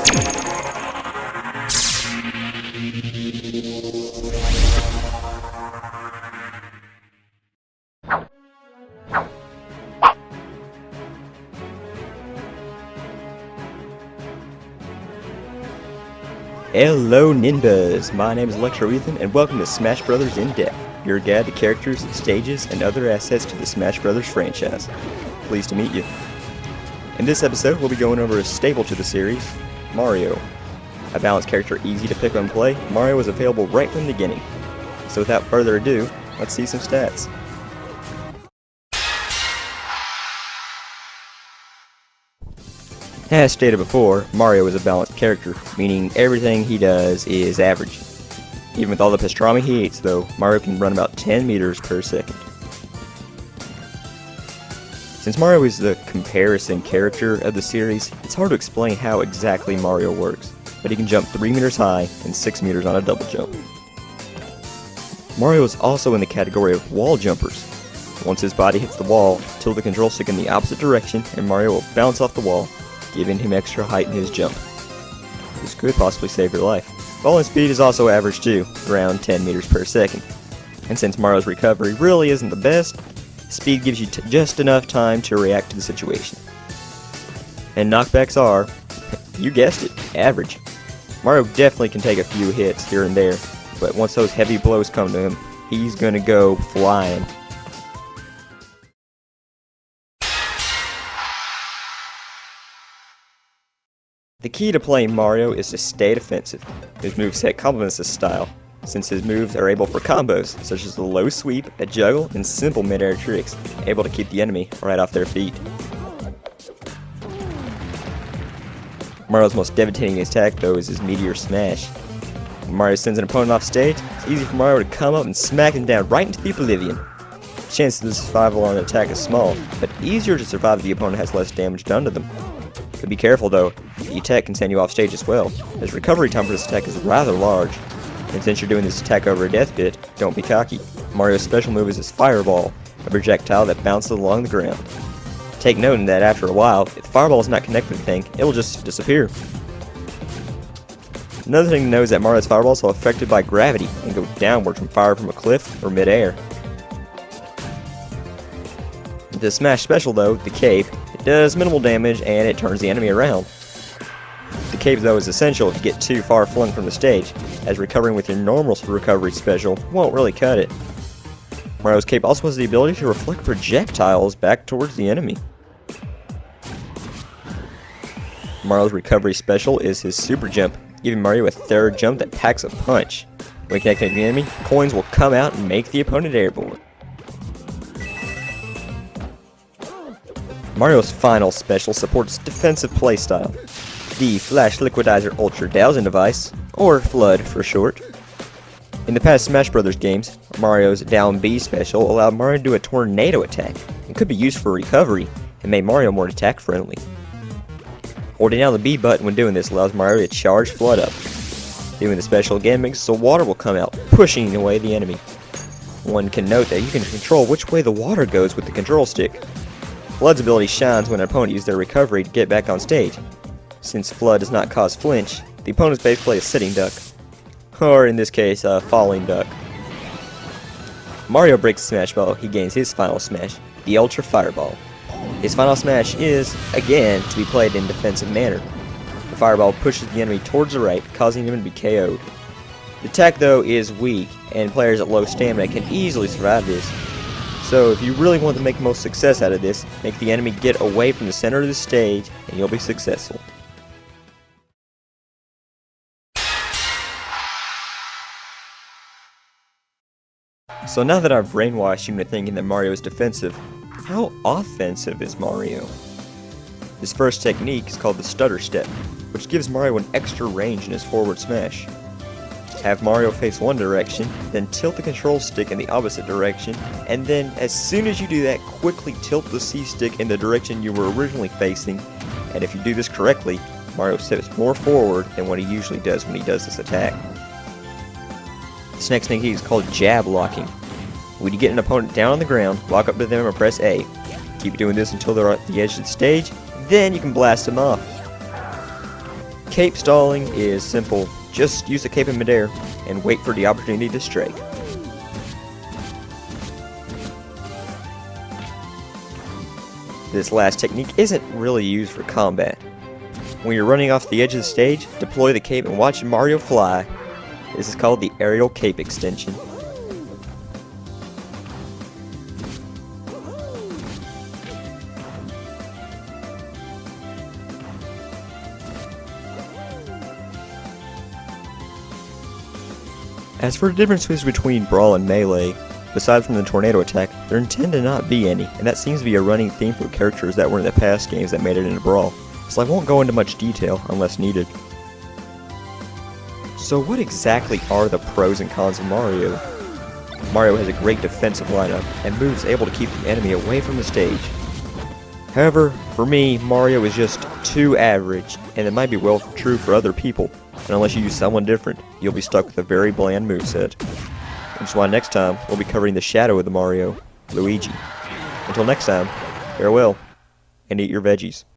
Hello NinBuzz, my name is Electro Ethan and welcome to Smash Bros In Depth, your guide to characters, stages, and other assets to the Smash Bros franchise. Pleased to meet you. In this episode we'll be going over a staple to the series, Mario. A balanced character easy to pick up and play, Mario was available right from the beginning. So without further ado, let's see some stats. As stated before, Mario is a balanced character, meaning everything he does is average. Even with all the pastrami he eats though, Mario can run about 10 meters per second. Since Mario is the comparison character of the series, it's hard to explain how exactly Mario works, but he can jump 3 meters high and 6 meters on a double jump. Mario is also in the category of wall jumpers. Once his body hits the wall, tilt the control stick in the opposite direction and Mario will bounce off the wall, giving him extra height in his jump. This could possibly save your life. Falling speed is also average too, around 10 meters per second. And since Mario's recovery really isn't the best, speed gives you just enough time to react to the situation. And knockbacks are, you guessed it, average. Mario definitely can take a few hits here and there, but once those heavy blows come to him, he's gonna go flying. The key to playing Mario is to stay defensive. His moveset complements this style, since his moves are able for combos, such as the low sweep, a juggle, and simple mid-air tricks, able to keep the enemy right off their feet. Mario's most devastating attack though is his Meteor Smash. When Mario sends an opponent off stage, it's easy for Mario to come up and smack him down right into the oblivion. The chance of survival on an attack is small, but easier to survive if the opponent has less damage done to them. But be careful though, the attack can send you off stage as well, as recovery time for this attack is rather large. And since you're doing this attack over a death pit, don't be cocky. Mario's special move is his Fireball, a projectile that bounces along the ground. Take note that after a while, if the Fireball is not connected with anything, it will just disappear. Another thing to know is that Mario's Fireballs are affected by gravity and go downward from fire from a cliff or mid-air. The Smash special though, the Cape, it does minimal damage and it turns the enemy around. The Cape though is essential if you get too far flung from the stage, as recovering with your normal recovery special won't really cut it. Mario's Cape also has the ability to reflect projectiles back towards the enemy. Mario's recovery special is his Super Jump, giving Mario a third jump that packs a punch. When connecting to the enemy, coins will come out and make the opponent airborne. Mario's final special supports defensive playstyle, the Flash Liquidizer Ultra Dowsing Device, or FLUDD for short. In the past Smash Bros games, Mario's Down B special allowed Mario to do a tornado attack, and could be used for recovery, and made Mario more attack friendly. Holding down the B button when doing this allows Mario to charge FLUDD up. Doing the special again makes so water will come out, pushing away the enemy. One can note that you can control which way the water goes with the control stick. FLUDD's ability shines when an opponent uses their recovery to get back on stage. Since FLUDD does not cause flinch, the opponent's basically a sitting duck. Or in this case, a falling duck. Mario breaks the Smash Ball, he gains his final smash, the Ultra Fireball. His final smash is, again, to be played in a defensive manner. The Fireball pushes the enemy towards the right, causing him to be KO'd. The attack though is weak, and players at low stamina can easily survive this. So if you really want to make the most success out of this, make the enemy get away from the center of the stage and you'll be successful. So now that I've brainwashed you into thinking that Mario is defensive, how offensive is Mario? His first technique is called the Stutter Step, which gives Mario an extra range in his forward smash. Have Mario face one direction, then tilt the control stick in the opposite direction, and then as soon as you do that, quickly tilt the C stick in the direction you were originally facing, and if you do this correctly, Mario steps more forward than what he usually does when he does this attack. This next technique is called jab locking. When you get an opponent down on the ground, walk up to them and press A. Keep doing this until they're at the edge of the stage, then you can blast them off. cape stalling is simple. Just use the cape in midair and wait for the opportunity to strike. This last technique isn't really used for combat. When you're running off the edge of the stage, deploy the cape and watch Mario fly. This is called the aerial cape extension. As for the differences between Brawl and Melee, besides from the tornado attack, there tend to not be any, and that seems to be a running theme for characters that were in the past games that made it into Brawl, so I won't go into much detail unless needed. So what exactly are the pros and cons of Mario? Mario has a great defensive lineup, and moves able to keep the enemy away from the stage. However, for me, Mario is just too average, and it might be well true for other people, and unless you use someone different, you'll be stuck with a very bland moveset. Which is why next time, we'll be covering the shadow of the Mario, Luigi. Until next time, farewell, and eat your veggies.